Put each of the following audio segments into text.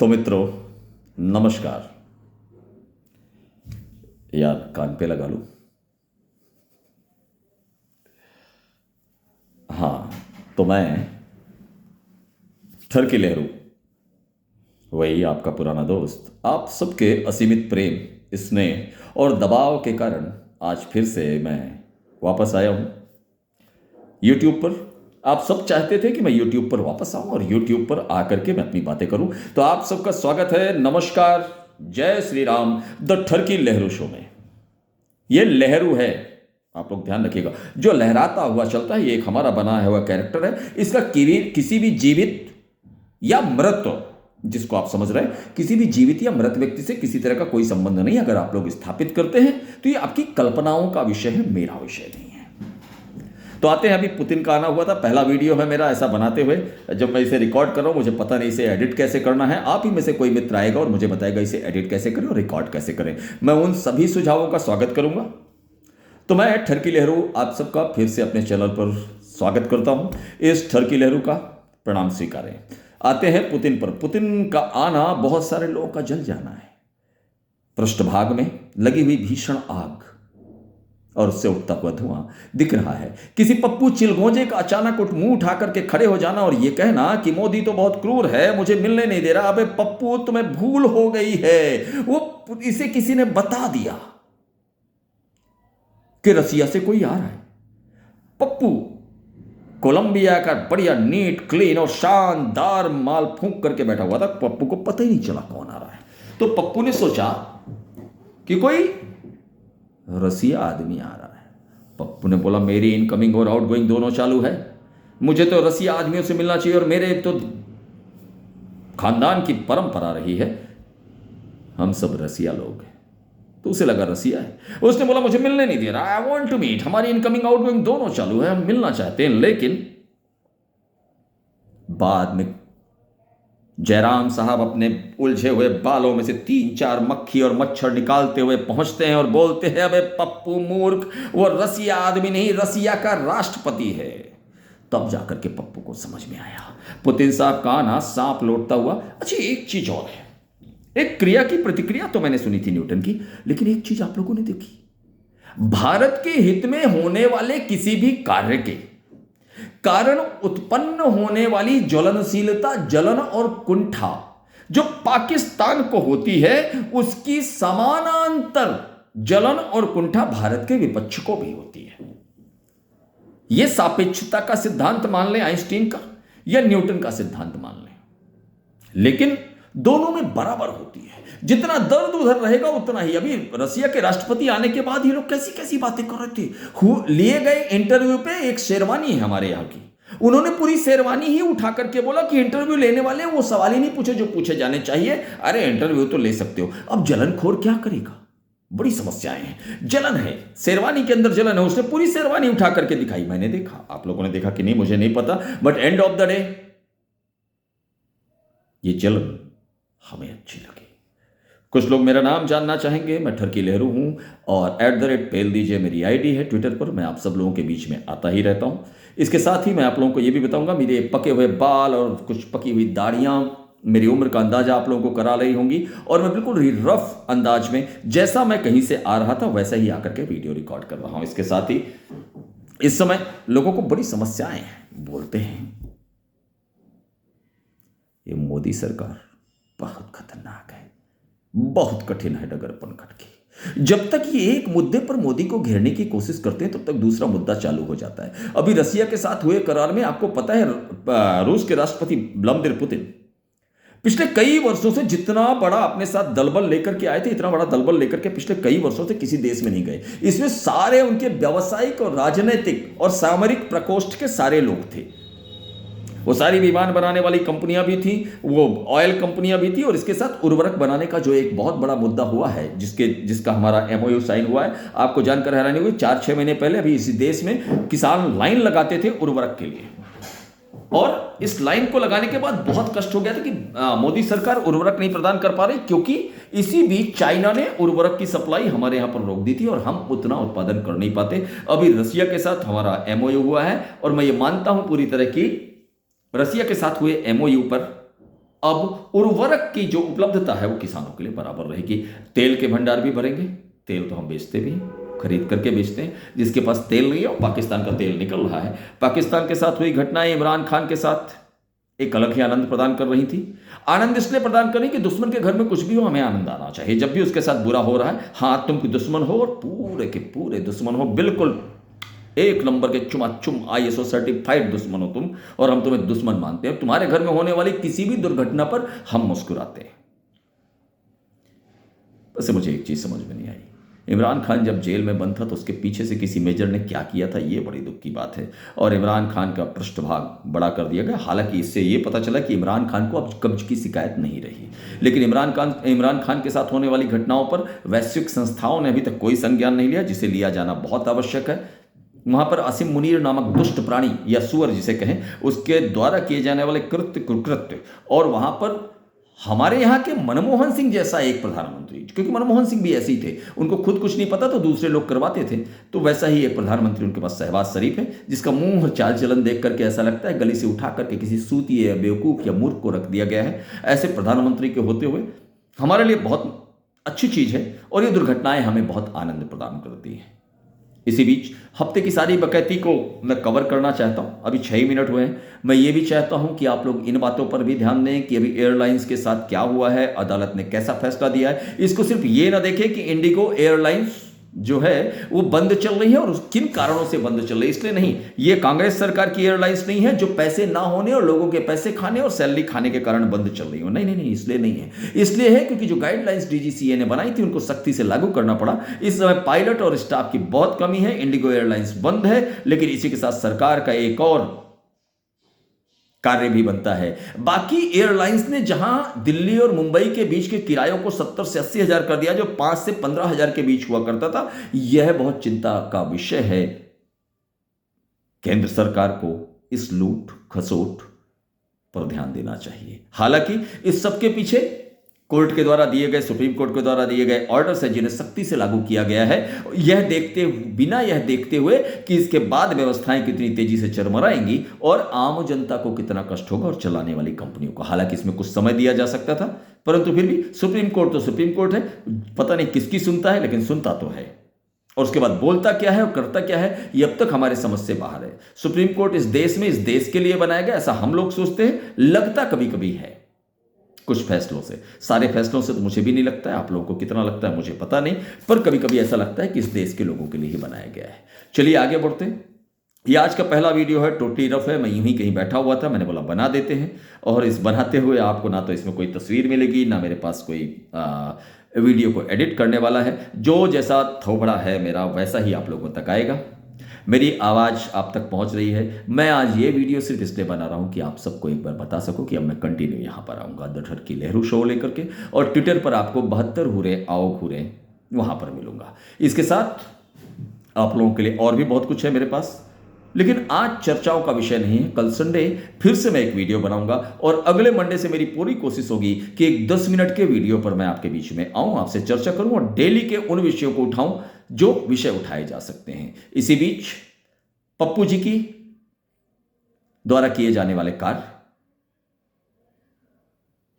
तो मित्रों, नमस्कार। यार कान पे लगा लूं। हाँ, तो मैं ठरकी लहरू, वही आपका पुराना दोस्त, आप सबके असीमित प्रेम, स्नेह और दबाव के कारण आज फिर से मैं वापस आया हूं यूट्यूब पर। आप सब चाहते थे कि मैं यूट्यूब पर वापस आऊं और यूट्यूब पर आकर के मैं अपनी बातें करूं, तो आप सबका स्वागत है। नमस्कार, जय श्री राम, द ठरकी लहरू शो में। ये लहरू है, आप लोग ध्यान रखिएगा, जो लहराता हुआ चलता है। ये एक हमारा बना हुआ कैरेक्टर है। इसका किसी भी जीवित या मृत, जिसको आप समझ रहे हैं, किसी भी जीवित या मृत व्यक्ति से किसी तरह का कोई संबंध नहीं। अगर आप लोग स्थापित करते हैं तो ये आपकी कल्पनाओं का विषय है, मेरा विषय नहीं है। तो आते हैं, अभी पुतिन का आना हुआ था, पहला वीडियो है मेरा ऐसा बनाते हुए। जब मैं इसे रिकॉर्ड कर रहा हूं, मुझे पता नहीं इसे एडिट कैसे करना है। आप ही में से कोई मित्र आएगा और मुझे बताएगा इसे एडिट कैसे करें और रिकॉर्ड कैसे करें। मैं उन सभी सुझावों का स्वागत करूंगा। तो मैं ठरकी लहरू आप सबका फिर से अपने चैनल पर स्वागत करता हूं। इस ठरकी लहरू का प्रणाम स्वीकारें। आते हैं पुतिन पर। पुतिन का आना बहुत सारे लोगों का जल जाना है। पृष्ठभाग में लगी हुई भीषण आग और उससे उठता हुआ धुआं दिख रहा है। किसी पप्पू चिलगोंजे का अचानक मुंह उठा करके खड़े हो जाना और यह कहना कि मोदी तो बहुत क्रूर है, मुझे मिलने नहीं दे रहा। अबे पप्पू, तुम्हें भूल हो गई है। वो इसे किसी ने बता दिया कि रसिया से कोई आ रहा है। पप्पू कोलंबिया का बढ़िया नीट क्लीन और शानदार माल फूंक करके बैठा हुआ था। पप्पू को पता ही नहीं चला कौन आ रहा है। तो पप्पू ने सोचा कि कोई रसिया आदमी आ रहा है। पप्पू ने बोला, मेरी इनकमिंग और आउटगोइंग दोनों चालू है, मुझे तो रसिया आदमियों से मिलना चाहिए और मेरे तो खानदान की परंपरा रही है, हम सब रसिया लोग हैं। तो उसे लगा रसिया है। उसने बोला, मुझे मिलने नहीं दे रहा, आई वॉन्ट टू मीट, हमारी इनकमिंग आउटगोइंग दोनों चालू है, हम मिलना चाहते हैं। लेकिन बाद में जयराम साहब अपने उलझे हुए बालों में से 3-4 मक्खी और मच्छर निकालते हुए पहुंचते हैं और बोलते हैं, अबे पप्पू मूर्ख, वो रसिया आदमी नहीं, रसिया का राष्ट्रपति है। तब जाकर के पप्पू को समझ में आया। पुतिन साहब का आना सांप लौटता हुआ। अच्छा, एक चीज और है, एक क्रिया की प्रतिक्रिया तो मैंने सुनी थी न्यूटन की, लेकिन एक चीज आप लोगों ने देखी, भारत के हित में होने वाले किसी भी कार्य के कारण उत्पन्न होने वाली ज्वलनशीलता, जलन और कुंठा जो पाकिस्तान को होती है, उसकी समानांतर जलन और कुंठा भारत के विपक्ष को भी होती है। यह सापेक्षता का सिद्धांत मान लें आइंस्टीन का, या न्यूटन का सिद्धांत मान लें, लेकिन दोनों में बराबर होती है। जितना दर्द उधर रहेगा उतना ही। अभी रसिया के राष्ट्रपति आने के बाद ये लोग कैसी कैसी बातें कर रहे थे। लिए गए इंटरव्यू पे एक शेरवानी है हमारे यहाँ की, उन्होंने पूरी शेरवानी ही उठा करके बोला कि इंटरव्यू लेने वाले वो सवाल ही नहीं पूछे जो पूछे जाने चाहिए। अरे इंटरव्यू तो ले सकते हो, अब जलनखोर क्या करेगा? बड़ी समस्याएं हैं। जलन है, शेरवानी के अंदर जलन है। उसने पूरी शेरवानी उठा करके दिखाई, मैंने देखा, आप लोगों ने देखा कि नहीं मुझे नहीं पता, but end of the day ये जलन हमें अच्छी लगी। कुछ लोग मेरा नाम जानना चाहेंगे, मैं ठरकी लहरू हूं और @पेल दीजिए मेरी आईडी है ट्विटर पर। मैं आप सब लोगों के बीच में आता ही रहता हूं। इसके साथ ही मैं आप लोगों को यह भी बताऊंगा, मेरे पके हुए बाल और कुछ पकी हुई दाढ़ियां मेरी उम्र का अंदाजा आप लोगों को करा रही होंगी, और मैं बिल्कुल रफ अंदाज में जैसा मैं कहीं से आ रहा था वैसा ही आकर के वीडियो रिकॉर्ड कर रहा हूं। इसके साथ ही इस समय लोगों को बड़ी समस्याएं हैं। बोलते हैं ये मोदी सरकार बहुत खतरनाक है, बहुत कठिन है डगर पनघट की। जब तक ये एक मुद्दे पर मोदी को घेरने की कोशिश करते हैं तब तक दूसरा मुद्दा चालू हो जाता है। अभी रसिया के साथ हुए करार में आपको पता है, रूस के राष्ट्रपति व्लादिमीर पुतिन पिछले कई वर्षों से जितना बड़ा अपने साथ दलबल लेकर के आए थे, इतना बड़ा दलबल लेकर के पिछले कई वर्षों से किसी देश में नहीं गए। इसमें सारे उनके व्यावसायिक और राजनीतिक और सामरिक प्रकोष्ठ के सारे लोग थे। वो सारी विमान बनाने वाली कंपनियां भी थी, वो ऑयल कंपनियां भी थी, और इसके साथ उर्वरक बनाने का जो एक बहुत बड़ा मुद्दा हुआ है, जिसका हमारा MOU साइन हुआ है, आपको जानकर हैरानी हुई, 4-6 महीने पहले अभी इसी देश में किसान लाइन लगाते थे उर्वरक के लिए, और इस लाइन को लगाने के बाद बहुत कष्ट हो गया था कि मोदी सरकार उर्वरक नहीं प्रदान कर पा रही, क्योंकि इसी बीच चाइना ने उर्वरक की सप्लाई हमारे यहां पर रोक दी थी और हम उतना उत्पादन कर नहीं पाते। अभी रसिया के साथ हमारा MOU हुआ है और मैं ये मानता हूं पूरी तरह की रसिया के साथ हुए MOU पर अब उर्वरक की जो उपलब्धता है वो किसानों के लिए बराबर रहेगी। तेल के भंडार भी भरेंगे, तेल तो हम बेचते भी हैं, खरीद करके बेचते हैं। जिसके पास तेल नहीं है वो पाकिस्तान का तेल निकल रहा है। पाकिस्तान के साथ हुई घटनाएं इमरान खान के साथ एक अलग ही आनंद प्रदान कर रही थी। आनंद इसलिए प्रदान कर रही कि दुश्मन के घर में कुछ भी हो, हमें आनंद आना चाहिए। जब भी उसके साथ बुरा हो रहा है, हाँ तुम कोई दुश्मन हो और पूरे के पूरे दुश्मन हो, बिल्कुल एक नंबर के चुमाचुम ISO सर्टिफाइड दुश्मन हो तुम, और हम तुम्हें दुश्मन मानते हैं। तुम्हारे घर में होने वाली किसी भी दुर्घटना पर हम मुस्कुराते हैं। वैसे मुझे एक चीज समझ में नहीं आई, इमरान खान जब जेल में बंद था तो उसके पीछे से किसी मेजर ने क्या किया था, ये बड़ी दुख की बात है। और इमरान खान का पृष्ठभाग बड़ा कर दिया गया। हालांकि इससे ये पता चला कि इमरान खान को अब कब्ज की शिकायत नहीं रही, लेकिन इमरान खान के साथ होने वाली घटनाओं पर वैश्विक संस्थाओं ने अभी तक कोई संज्ञान नहीं लिया, जिसे लिया जाना बहुत आवश्यक है। वहां पर असीम मुनीर नामक दुष्ट प्राणी या सुअर जिसे कहें, उसके द्वारा किए जाने वाले कृत्य कुकृत्य, और वहां पर हमारे यहाँ के मनमोहन सिंह जैसा एक प्रधानमंत्री, क्योंकि मनमोहन सिंह भी ऐसे ही थे, उनको खुद कुछ नहीं पता तो दूसरे लोग करवाते थे, तो वैसा ही एक प्रधानमंत्री उनके पास शहबाज शरीफ है, जिसका मुंह और चाल चलन देख करके ऐसा लगता है गली से उठा करके किसी सूती या बेवकूफ या मूर्ख को रख दिया गया है। ऐसे प्रधानमंत्री के होते हुए हमारे लिए बहुत अच्छी चीज है, और ये दुर्घटनाएं हमें बहुत आनंद प्रदान करती हैं। इसी बीच हफ्ते की सारी बकैती को मैं कवर करना चाहता हूं। अभी 6 मिनट हुए हैं। मैं ये भी चाहता हूं कि आप लोग इन बातों पर भी ध्यान दें कि अभी एयरलाइंस के साथ क्या हुआ है, अदालत ने कैसा फैसला दिया है। इसको सिर्फ ये ना देखें कि इंडिगो एयरलाइंस जो है वो बंद चल रही है और किन कारणों से बंद चल रही है, इसलिए नहीं। ये कांग्रेस सरकार की एयरलाइंस नहीं है जो पैसे ना होने और लोगों के पैसे खाने और सैलरी खाने के कारण बंद चल रही हो। नहीं नहीं नहीं, इसलिए नहीं है। इसलिए है क्योंकि जो गाइडलाइंस DGCA ने बनाई थी उनको सख्ती से लागू करना पड़ा। इस समय पायलट और स्टाफ की बहुत कमी है। इंडिगो एयरलाइंस बंद है, लेकिन इसी के साथ सरकार का एक और कार्य भी बनता है। बाकी एयरलाइंस ने जहां दिल्ली और मुंबई के बीच के किरायों को 70 से 80 हजार कर दिया, जो 5 से 15 हजार के बीच हुआ करता था, यह बहुत चिंता का विषय है। केंद्र सरकार को इस लूट खसोट पर ध्यान देना चाहिए। हालांकि इस सबके पीछे कोर्ट के द्वारा दिए गए, सुप्रीम कोर्ट के द्वारा दिए गए ऑर्डर्स है जिन्हें सख्ती से लागू किया गया है। यह देखते हुए कि इसके बाद व्यवस्थाएं कितनी तेजी से चरमराएंगी और आम जनता को कितना कष्ट होगा और चलाने वाली कंपनियों को। हालांकि इसमें कुछ समय दिया जा सकता था, परंतु फिर भी सुप्रीम कोर्ट तो सुप्रीम कोर्ट है, पता नहीं किसकी सुनता है, लेकिन सुनता तो है। और उसके बाद बोलता क्या है और करता क्या है, ये अब तक हमारे समझ से बाहर है। सुप्रीम कोर्ट इस देश में, इस देश के लिए बनाया गया, ऐसा हम लोग सोचते हैं। लगता कभी कभी है कुछ फैसलों से, सारे फैसलों से तो मुझे भी नहीं लगता है, आप लोगों को कितना लगता है मुझे पता नहीं, पर कभी कभी ऐसा लगता है कि इस देश के लोगों के लिए ही बनाया गया है। चलिए आगे बढ़ते हैं। ये आज का पहला वीडियो है, टोटली रफ है। मैं यूं ही कहीं बैठा हुआ था, मैंने बोला बना देते हैं। और इस बनाते हुए आपको ना तो इसमें कोई तस्वीर मिलेगी, ना मेरे पास कोई वीडियो को एडिट करने वाला है। जो जैसा थोबड़ा है मेरा, वैसा ही आप लोगों तक आएगा। मेरी आवाज़ आप तक पहुंच रही है। मैं आज ये वीडियो सिर्फ इसलिए बना रहा हूं कि आप सबको एक बार बता सकूं कि अब मैं कंटिन्यू यहां पर आऊँगा द ठरकी लहरू शो लेकर के, और ट्विटर पर आपको 72 हुरे आओ घूरे वहां पर मिलूंगा। इसके साथ आप लोगों के लिए और भी बहुत कुछ है मेरे पास, लेकिन आज चर्चाओं का विषय नहीं है। कल संडे फिर से मैं एक वीडियो बनाऊंगा, और अगले मंडे से मेरी पूरी कोशिश होगी कि एक 10 मिनट के वीडियो पर मैं आपके बीच में आऊं, आपसे चर्चा करूं और डेली के उन विषयों को उठाऊं जो विषय उठाए जा सकते हैं। इसी बीच पप्पू जी की द्वारा किए जाने वाले कार्य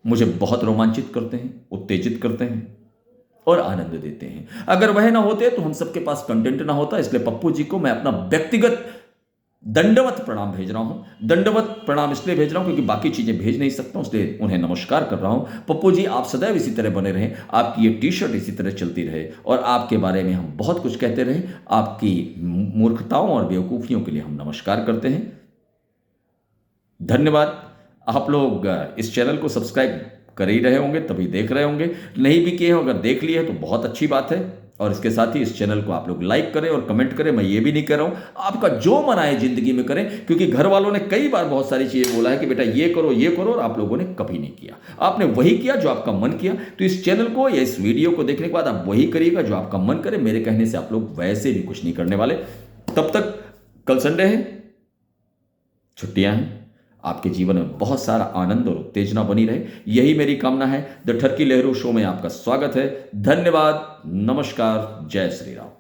मुझे बहुत रोमांचित करते हैं, उत्तेजित करते हैं और आनंद देते हैं। अगर वह ना होते तो हम सबके पास कंटेंट ना होता। इसलिए पप्पू जी को मैं अपना व्यक्तिगत दंडवत प्रणाम भेज रहा हूं। दंडवत प्रणाम इसलिए भेज रहा हूं क्योंकि बाकी चीजें भेज नहीं सकता हूं, इसलिए उन्हें नमस्कार कर रहा हूं। पप्पू जी, आप सदैव इसी तरह बने रहें, आपकी ये टी-शर्ट इसी तरह चलती रहे और आपके बारे में हम बहुत कुछ कहते रहें। आपकी मूर्खताओं और बेवकूफियों के लिए हम नमस्कार करते हैं। धन्यवाद। आप लोग इस चैनल को सब्सक्राइब कर ही रहे होंगे, तभी देख रहे होंगे। नहीं भी किए हो, अगर देख लिए तो बहुत अच्छी बात है। और इसके साथ ही इस चैनल को आप लोग लाइक करें और कमेंट करें। मैं ये भी नहीं कह रहा हूं, आपका जो मन आए जिंदगी में करें, क्योंकि घर वालों ने कई बार बहुत सारी चीजें बोला है कि बेटा ये करो, और आप लोगों ने कभी नहीं किया। आपने वही किया जो आपका मन किया। तो इस चैनल को या इस वीडियो को देखने के बाद आप वही करिएगा जो आपका मन करे। मेरे कहने से आप लोग वैसे भी कुछ नहीं करने वाले। तब तक कल संडे है, छुट्टियां हैं, आपके जीवन में बहुत सारा आनंद और उत्तेजना बनी रहे, यही मेरी कामना है। द ठरकी लहरू शो में आपका स्वागत है। धन्यवाद, नमस्कार, जय श्री राम।